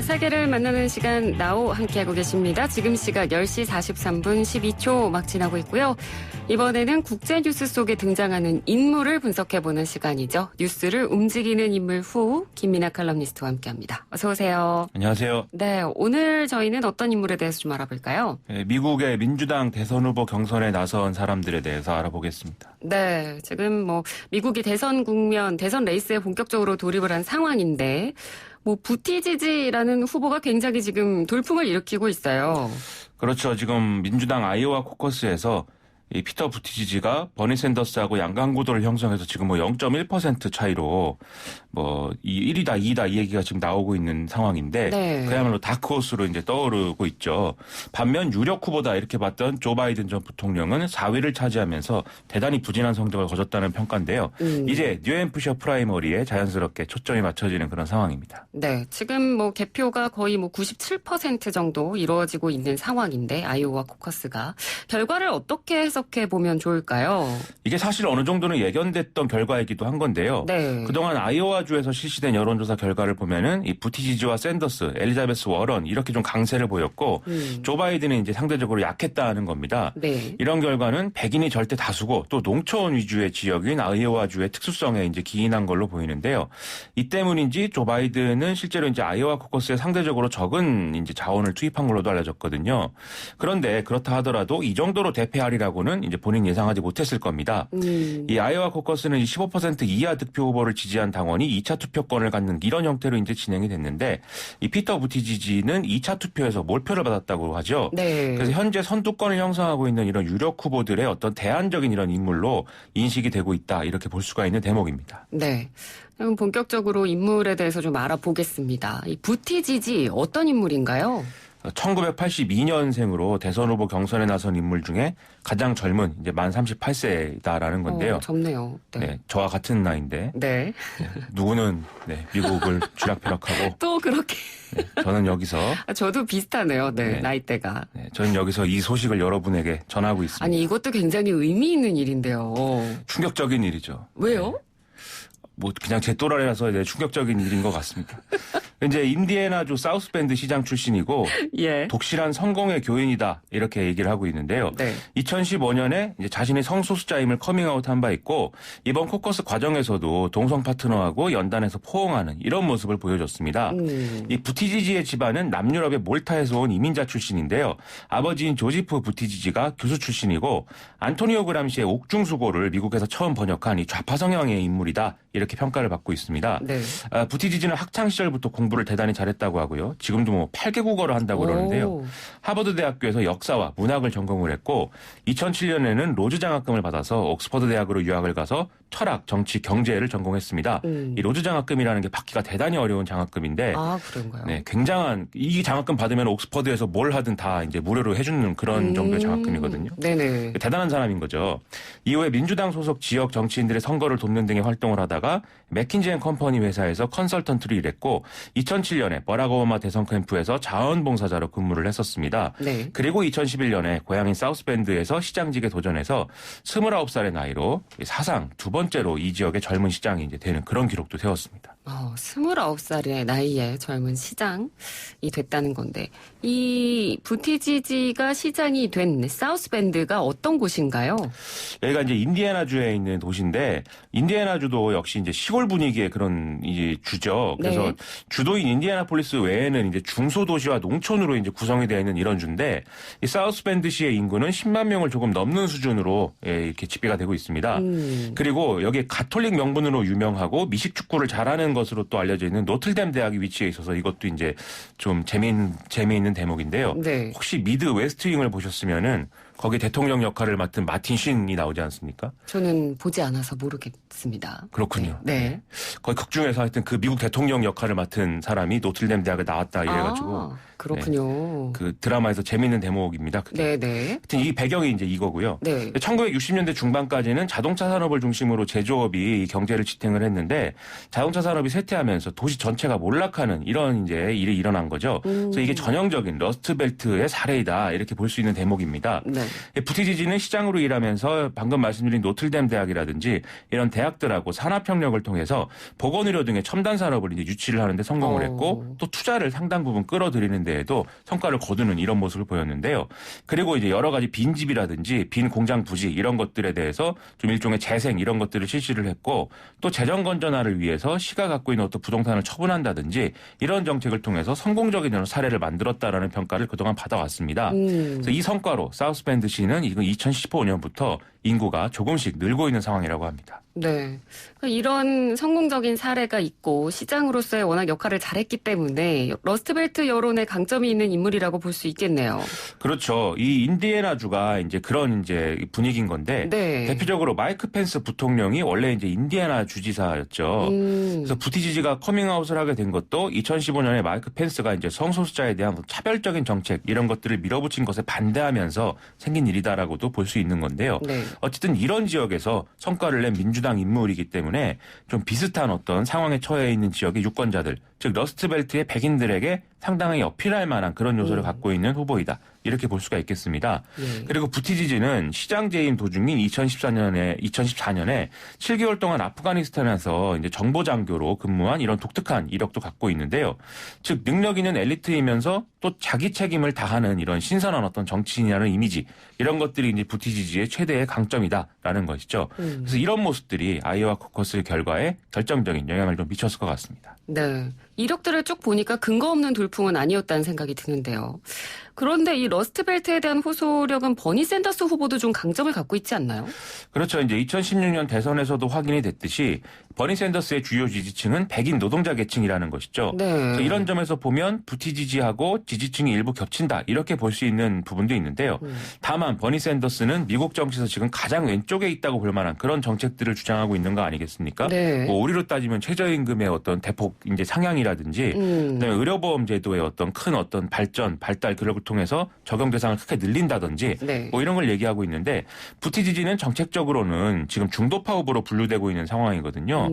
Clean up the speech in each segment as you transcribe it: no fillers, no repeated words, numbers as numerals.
네, 세계를 만나는 시간 나우 함께하고 계십니다. 지금 시각 10시 43분 12초 막 지나고 있고요. 이번에는 국제 뉴스 속에 등장하는 인물을 분석해보는 시간이죠. 뉴스를 움직이는 인물 후 김민아 칼럼니스트와 함께합니다. 어서 오세요. 안녕하세요. 네, 오늘 저희는 어떤 인물에 대해서 좀 알아볼까요? 네, 미국의 민주당 대선 후보 경선에 나선 사람들에 대해서 알아보겠습니다. 네, 지금 미국이 대선 국면, 대선 레이스에 본격적으로 돌입을 한 상황인데 부티지지라는 후보가 굉장히 지금 돌풍을 일으키고 있어요. 그렇죠. 지금 민주당 아이오와 코커스에서 이 피터 부티지지가 버니 샌더스하고 양강구도를 형성해서 지금 0.1% 차이로 이 1위다 2위다 이 얘기가 지금 나오고 있는 상황인데 네. 그야말로 다크호스로 이제 떠오르고 있죠. 반면 유력 후보다 이렇게 봤던 조 바이든 전 부통령은 4위를 차지하면서 대단히 부진한 성적을 거뒀다는 평가인데요. 이제 뉴햄프셔 프라이머리에 자연스럽게 초점이 맞춰지는 그런 상황입니다. 네, 지금 개표가 거의 97% 정도 이루어지고 있는 상황인데 아이오와 코커스가 결과를 어떻게 해석해 보면 좋을까요? 이게 사실 어느 정도는 예견됐던 결과이기도 한 건데요. 네. 그동안 아이오와주에서 실시된 여론조사 결과를 보면은 이 부티지지와 샌더스, 엘리자베스 워런 이렇게 좀 강세를 보였고 조 바이든은 이제 상대적으로 약했다는 겁니다. 네. 이런 결과는 백인이 절대 다수고 또 농촌 위주의 지역인 아이오와주의 특수성에 이제 기인한 걸로 보이는데요. 이 때문인지 조 바이든은 실제로 이제 아이오와 코커스에 상대적으로 적은 이제 자원을 투입한 걸로도 알려졌거든요. 그런데 그렇다 하더라도 이 정도로 대패하리라고는 이제 본인 예상하지 못했을 겁니다. 이 아이오와 코커스는 15% 이하 득표 후보를 지지한 당원이 2차 투표권을 갖는 이런 형태로 이제 진행이 됐는데 이 피터 부티지지는 2차 투표에서 몰표를 받았다고 하죠. 네. 그래서 현재 선두권을 형성하고 있는 이런 유력 후보들의 어떤 대안적인 이런 인물로 인식이 되고 있다 이렇게 볼 수가 있는 대목입니다. 네. 그럼 본격적으로 인물에 대해서 좀 알아보겠습니다. 이 부티지지 어떤 인물인가요? 1982년생으로 대선 후보 경선에 나선 인물 중에 가장 젊은 이제 만 38세다라는 건데요. 젊네요. 네. 네, 저와 같은 나이인데 네. 누구는 미국을 쥐락펴락하고 또 그렇게. 저는 여기서 저도 비슷하네요. 네, 나이대가. 저는 여기서 이 소식을 여러분에게 전하고 있습니다. 아니 이것도 굉장히 의미 있는 일인데요. 충격적인 일이죠. 왜요? 그냥 제 또라이라서 충격적인 일인 것 같습니다. 이제 인디애나주 사우스밴드 시장 출신이고 예. 독실한 성공의 교인이다 이렇게 얘기를 하고 있는데요. 네. 2015년에 이제 자신이 성소수자임을 커밍아웃한 바 있고 이번 코커스 과정에서도 동성 파트너하고 연단해서 포옹하는 이런 모습을 보여줬습니다. 이 부티지지의 집안은 남유럽의 몰타에서 온 이민자 출신인데요. 아버지인 조지프 부티지지가 교수 출신이고 안토니오 그람시의 옥중수고를 미국에서 처음 번역한 이 좌파 성향의 인물이다 이렇게 평가를 받고 있습니다. 네. 부티지지는 학창 시절부터 공부를 대단히 잘했다고 하고요. 지금도 8개 국어를 한다고 그러는데요. 하버드 대학교에서 역사와 문학을 전공을 했고 2007년에는 로즈 장학금을 받아서 옥스퍼드 대학으로 유학을 가서 철학, 정치, 경제를 전공했습니다. 이 로즈 장학금이라는 게 받기가 대단히 어려운 장학금인데 그런가요? 네, 굉장한 이 장학금 받으면 옥스퍼드에서 뭘 하든 다 이제 무료로 해주는 그런 정도의 장학금이거든요. 네네. 대단한 사람인 거죠. 이후에 민주당 소속 지역 정치인들의 선거를 돕는 등의 활동을 하다가 맥킨지 앤 컴퍼니 회사에서 컨설턴트로 일했고 2007년에 버락 오바마 대선 캠프에서 자원봉사자로 근무를 했었습니다. 네. 그리고 2011년에 고향인 사우스밴드에서 시장직에 도전해서 29살의 나이로 사상 두 번째로 이 지역의 젊은 시장이 이제 되는 그런 기록도 세웠습니다. 29살의 나이에 젊은 시장이 됐다는 건데 이 부티지지가 시장이 된 사우스밴드가 어떤 곳인가요? 여기가 이제 인디애나주에 있는 도시인데 인디애나주도 역시 이제 시골 분위기의 그런 이제 주죠. 그래서 네. 주도인 인디애나폴리스 외에는 이제 중소도시와 농촌으로 이제 구성이 되어 있는 이런 주인데 이 사우스밴드시의 인구는 10만 명을 조금 넘는 수준으로 이렇게 집계가 되고 있습니다. 그리고 여기 가톨릭 명분으로 유명하고 미식 축구를 잘하는 것으로 또 알려져 있는 노틀댐 대학이 위치해 있어서 이것도 이제 좀 재미있는 대목인데요. 네. 혹시 미드 웨스트윙을 보셨으면은 거기 대통령 역할을 맡은 마틴 쉰이 나오지 않습니까? 저는 보지 않아서 모르겠습니다. 그렇군요. 네. 거기 극중에서 하여튼 그 미국 대통령 역할을 맡은 사람이 노틀댐 대학에 나왔다 이래가지고. 그렇군요. 네, 그 드라마에서 재미있는 대목입니다. 그게. 네네. 하여튼 이 배경이 이제 이거고요. 네. 1960년대 중반까지는 자동차 산업을 중심으로 제조업이 경제를 지탱을 했는데 자동차 산업이 쇠퇴하면서 도시 전체가 몰락하는 이런 이제 일이 일어난 거죠. 그래서 이게 전형적인 러스트벨트의 사례이다 이렇게 볼 수 있는 대목입니다. 네. 부티지지는 시장으로 일하면서 방금 말씀드린 노틀댐 대학이라든지 이런 대학들하고 산업협력을 통해서 보건의료 등의 첨단 산업을 이제 유치를 하는데 성공을 했고 또 투자를 상당 부분 끌어들이는 데에도 성과를 거두는 이런 모습을 보였는데요. 그리고 이제 여러 가지 빈집이라든지 빈 공장 부지 이런 것들에 대해서 좀 일종의 재생 이런 것들을 실시를 했고 또 재정 건전화를 위해서 시가 갖고 있는 어떤 부동산을 처분한다든지 이런 정책을 통해서 성공적인 사례를 만들었다라는 평가를 그동안 받아왔습니다. 그래서 이 성과로 사우스밴드시는 이건 2015년부터 인구가 조금씩 늘고 있는 상황이라고 합니다. 네. 이런 성공적인 사례가 있고 시장으로서의 워낙 역할을 잘했기 때문에 러스트벨트 여론에 강점이 있는 인물이라고 볼 수 있겠네요. 그렇죠. 이 인디애나주가 이제 그런 이제 분위기인 건데 네. 대표적으로 마이크 펜스 부통령이 원래 이제 인디애나 주지사였죠. 그래서 부티지지가 커밍아웃을 하게 된 것도 2015년에 마이크 펜스가 이제 성소수자에 대한 차별적인 정책 이런 것들을 밀어붙인 것에 반대하면서 생긴 일이다라고도 볼 수 있는 건데요. 네. 어쨌든 이런 지역에서 성과를 낸 민주당 인물이기 때문에 좀 비슷한 어떤 상황에 처해 있는 지역의 유권자들, 즉 러스트벨트의 백인들에게 상당히 어필할 만한 그런 요소를 갖고 있는 후보이다. 이렇게 볼 수가 있겠습니다. 그리고 부티지지는 시장 재임 도중인 2014년에 7개월 동안 아프가니스탄에서 이제 정보 장교로 근무한 이런 독특한 이력도 갖고 있는데요. 즉 능력 있는 엘리트이면서 또 자기 책임을 다하는 이런 신선한 어떤 정치인이라는 이미지 이런 것들이 이제 부티지지의 최대의 강점이다라는 것이죠. 그래서 이런 모습들이 아이오와 코커스 결과에 결정적인 영향을 좀 미쳤을 것 같습니다. 네. 이력들을 쭉 보니까 근거 없는 돌풍은 아니었다는 생각이 드는데요. 그런데 이 러스트벨트에 대한 호소력은 버니 샌더스 후보도 좀 강점을 갖고 있지 않나요? 그렇죠. 이제 2016년 대선에서도 확인이 됐듯이 버니 샌더스의 주요 지지층은 백인 노동자 계층이라는 것이죠. 네. 그래서 이런 점에서 보면 부티지지하고 지지층이 일부 겹친다 이렇게 볼 수 있는 부분도 있는데요. 다만 버니 샌더스는 미국 정치에서 지금 가장 왼쪽에 있다고 볼 만한 그런 정책들을 주장하고 있는 거 아니겠습니까? 네. 뭐 우리로 따지면 최저임금의 어떤 대폭 이제 상향이라든지 그다음에 의료보험 제도의 어떤 큰 어떤 발달 그력을 통해서 적용 대상을 크게 늘린다든지 네. 뭐 이런 걸 얘기하고 있는데 부티지지는 정책적으로는 지금 중도파 후보로 분류되고 있는 상황이거든요.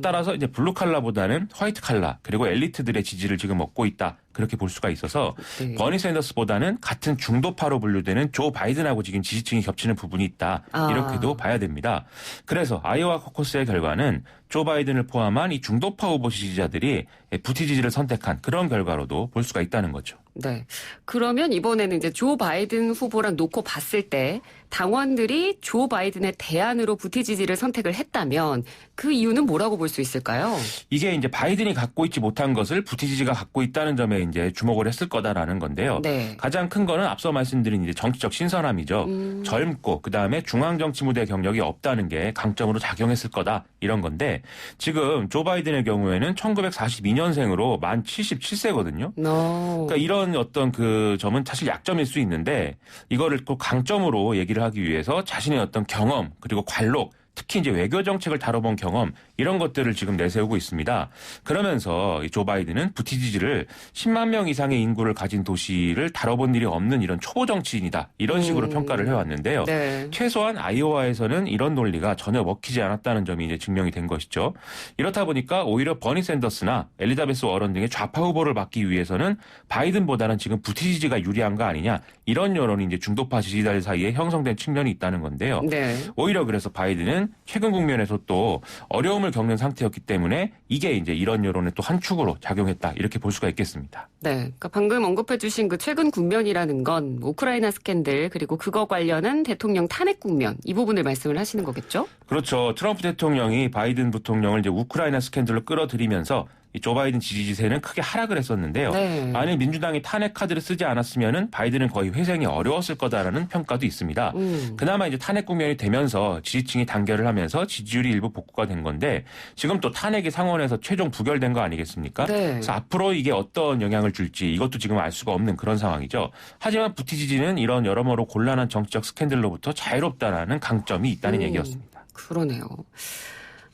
따라서 이제 블루 칼라보다는 화이트 칼라 그리고 엘리트들의 지지를 지금 얻고 있다. 그렇게 볼 수가 있어서 네. 버니 샌더스보다는 같은 중도파로 분류되는 조 바이든하고 지금 지지층이 겹치는 부분이 있다. 이렇게도 봐야 됩니다. 그래서 아이오와 코커스의 결과는 조 바이든을 포함한 이 중도파 후보 지지자들이 부티지지를 선택한 그런 결과로도 볼 수가 있다는 거죠. 네. 그러면 이번에는 이제 조 바이든 후보랑 놓고 봤을 때 당원들이 조 바이든의 대안으로 부티지지를 선택을 했다면 그 이유는 뭐라고 볼 수 있을까요? 이게 이제 바이든이 갖고 있지 못한 것을 부티지지가 갖고 있다는 점에 이제 주목을 했을 거다라는 건데요. 네. 가장 큰 거는 앞서 말씀드린 이제 정치적 신선함이죠. 젊고 그다음에 중앙 정치 무대 경력이 없다는 게 강점으로 작용했을 거다 이런 건데 지금 조 바이든의 경우에는 1942년생으로 만 77세거든요. 그러니까 이런 어떤 그 점은 사실 약점일 수 있는데 이거를 또 강점으로 얘기를 하기 위해서 자신의 어떤 경험 그리고 관록 특히 이제 외교 정책을 다뤄본 경험 이런 것들을 지금 내세우고 있습니다. 그러면서 조 바이든은 부티지지를 10만 명 이상의 인구를 가진 도시를 다뤄본 일이 없는 이런 초보 정치인이다. 이런 식으로 평가를 해왔는데요. 네. 최소한 아이오와에서는 이런 논리가 전혀 먹히지 않았다는 점이 이제 증명이 된 것이죠. 이렇다 보니까 오히려 버니 샌더스나 엘리자베스 워런 등의 좌파 후보를 막기 위해서는 바이든보다는 지금 부티지지가 유리한 거 아니냐 이런 여론이 이제 중도파 지지자들 사이에 형성된 측면이 있다는 건데요. 네. 오히려 그래서 바이든은 최근 국면에서 또 어려움을 겪는 상태였기 때문에 이게 이제 이런 여론의 또 한 축으로 작용했다 이렇게 볼 수가 있겠습니다. 네. 그러니까 방금 언급해 주신 그 최근 국면이라는 건 우크라이나 스캔들 그리고 그거 관련한 대통령 탄핵 국면 이 부분을 말씀을 하시는 거겠죠? 그렇죠. 트럼프 대통령이 바이든 부통령을 이제 우크라이나 스캔들로 끌어들이면서 이 조 바이든 지지세는 크게 하락을 했었는데요. 네. 만약 민주당이 탄핵 카드를 쓰지 않았으면은 바이든은 거의 회생이 어려웠을 거다라는 평가도 있습니다. 그나마 이제 탄핵 국면이 되면서 지지층이 단결을 하면서 지지율이 일부 복구가 된 건데 지금 또 탄핵이 상원에서 최종 부결된 거 아니겠습니까? 네. 그래서 앞으로 이게 어떤 영향을 줄지 이것도 지금 알 수가 없는 그런 상황이죠. 하지만 부티지지는 이런 여러모로 곤란한 정치적 스캔들로부터 자유롭다라는 강점이 있다는 얘기였습니다. 그러네요.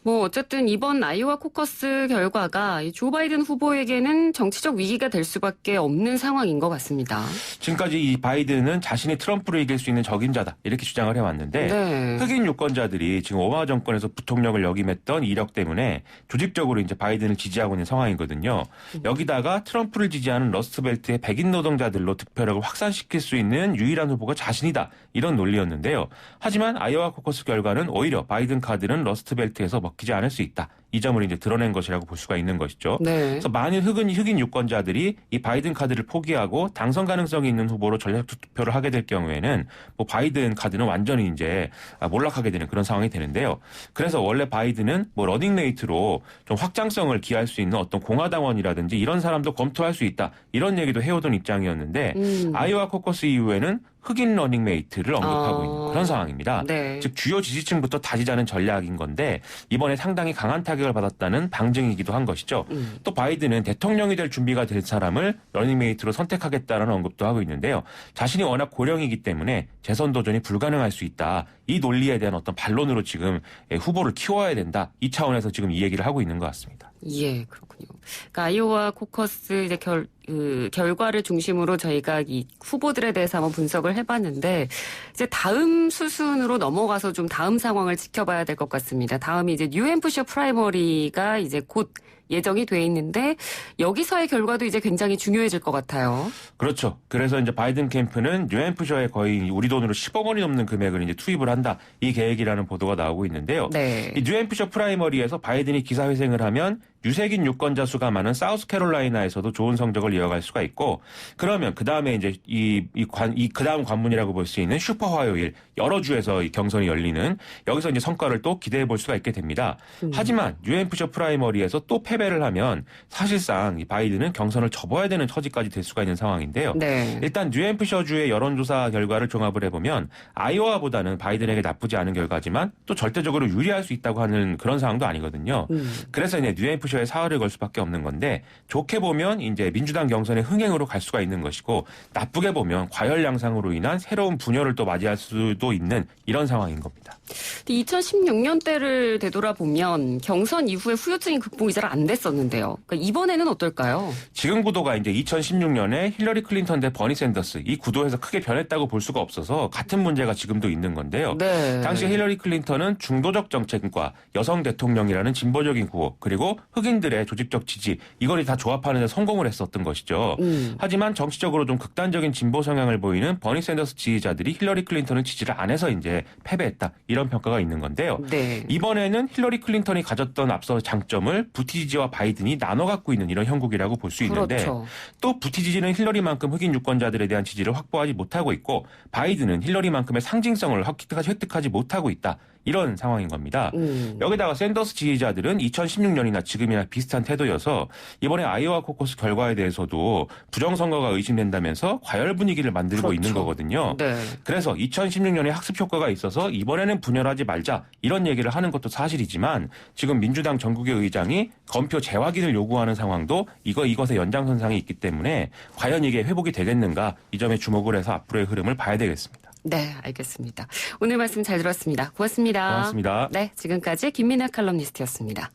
뭐 어쨌든 이번 아이오와 코커스 결과가 이 조 바이든 후보에게는 정치적 위기가 될 수밖에 없는 상황인 것 같습니다. 지금까지 이 바이든은 자신이 트럼프를 이길 수 있는 적임자다 이렇게 주장을 해왔는데 네. 흑인 유권자들이 지금 오바마 정권에서 부통령을 역임했던 이력 때문에 조직적으로 이제 바이든을 지지하고 있는 상황이거든요. 여기다가 트럼프를 지지하는 러스트벨트의 백인 노동자들로 득표력을 확산시킬 수 있는 유일한 후보가 자신이다 이런 논리였는데요. 하지만 아이오와 코커스 결과는 오히려 바이든 카드는 러스트벨트에서 먹히지 않을 수 있다. 이 점을 이제 드러낸 것이라고 볼 수가 있는 것이죠. 네. 그래서 많은 흑인 유권자들이 이 바이든 카드를 포기하고 당선 가능성이 있는 후보로 전략 투표를 하게 될 경우에는 뭐 바이든 카드는 완전히 이제 몰락하게 되는 그런 상황이 되는데요. 그래서 원래 바이든은 뭐 러닝메이트로 좀 확장성을 기할 수 있는 어떤 공화당원이라든지 이런 사람도 검토할 수 있다. 이런 얘기도 해오던 입장이었는데 아이오와 코커스 이후에는 흑인 러닝메이트를 언급하고 있는 그런 상황입니다. 네. 즉 주요 지지층부터 다지자는 전략인 건데 이번에 상당히 강한 타격을 받았다는 방증이기도 한 것이죠. 또 바이든은 대통령이 될 준비가 된 사람을 러닝메이트로 선택하겠다는 언급도 하고 있는데요. 자신이 워낙 고령이기 때문에 재선 도전이 불가능할 수 있다. 이 논리에 대한 어떤 반론으로 지금 후보를 키워야 된다. 이 차원에서 지금 이 얘기를 하고 있는 것 같습니다. 예, 그렇군요. 그러니까 아이오와 코커스 이제 결과를 중심으로 저희가 이 후보들에 대해서 한번 분석을 해봤는데 이제 다음 수순으로 넘어가서 좀 다음 상황을 지켜봐야 될 것 같습니다. 다음이 이제 뉴햄프셔 프라이머리가 이제 곧 예정이 돼 있는데 여기서의 결과도 이제 굉장히 중요해질 것 같아요. 그렇죠. 그래서 이제 바이든 캠프는 뉴햄프셔에 거의 우리 돈으로 10억 원이 넘는 금액을 이제 투입을 한다. 이 계획이라는 보도가 나오고 있는데요. 네. 이 뉴햄프셔 프라이머리에서 바이든이 기사회생을 하면 유색인 유권자 수가 많은 사우스캐롤라이나에서도 좋은 성적을 이어갈 수가 있고 그러면 그 다음에 이제 그 다음 관문이라고 볼 수 있는 슈퍼 화요일 여러 주에서 이 경선이 열리는 여기서 이제 성과를 또 기대해 볼 수가 있게 됩니다. 하지만 뉴햄프셔 프라이머리에서 또 패배를 하면 사실상 이 바이든은 경선을 접어야 되는 처지까지 될 수가 있는 상황인데요. 네. 일단 뉴햄프셔주의 여론조사 결과를 종합을 해보면 아이오와보다는 바이든에게 나쁘지 않은 결과지만 또 절대적으로 유리할 수 있다고 하는 그런 상황도 아니거든요. 그래서 이제 뉴햄프셔에 사활을 걸 수밖에 없는 건데 좋게 보면 이제 민주당 경선의 흥행으로 갈 수가 있는 것이고 나쁘게 보면 과열 양상으로 인한 새로운 분열을 또 맞이할 수도 있는 이런 상황인 겁니다. 2016년 때를 되돌아보면 경선 이후에 후유증이 극복이 잘 안 됐었는데요. 그러니까 이번에는 어떨까요? 지금 구도가 이제 2016년에 힐러리 클린턴 대 버니 샌더스 이 구도에서 크게 변했다고 볼 수가 없어서 같은 문제가 지금도 있는 건데요. 네. 당시 힐러리 클린턴은 중도적 정책과 여성 대통령이라는 진보적인 구호 그리고 흑인들의 조직적 지지 이걸 다 조합하는 데 성공을 했었던 것이죠. 하지만 정치적으로 좀 극단적인 진보 성향을 보이는 버니 샌더스 지지자들이 힐러리 클린턴을 지지를 안 해서 이제 패배했다. 이런 평가가 있는 건데요. 네. 이번에는 힐러리 클린턴이 가졌던 앞서 장점을 부티지지와 바이든이 나눠 갖고 있는 이런 형국이라고 볼 수 있는데 그렇죠. 또 부티지지는 힐러리만큼 흑인 유권자들에 대한 지지를 확보하지 못하고 있고 바이든은 힐러리만큼의 상징성을 획득하지 못하고 있다. 이런 상황인 겁니다. 여기다가 샌더스 지지자들은 2016년이나 지금이나 비슷한 태도여서 이번에 아이오와 코커스 결과에 대해서도 부정선거가 의심된다면서 과열 분위기를 만들고 그렇죠. 있는 거거든요. 네. 그래서 2016년에 학습 효과가 있어서 이번에는 분열하지 말자 이런 얘기를 하는 것도 사실이지만 지금 민주당 전국의 의장이 검표 재확인을 요구하는 상황도 이것의 연장선상이 있기 때문에 과연 이게 회복이 되겠는가 이 점에 주목을 해서 앞으로의 흐름을 봐야 되겠습니다. 네, 알겠습니다. 오늘 말씀 잘 들었습니다. 고맙습니다. 고맙습니다. 네, 지금까지 김민아 칼럼니스트였습니다.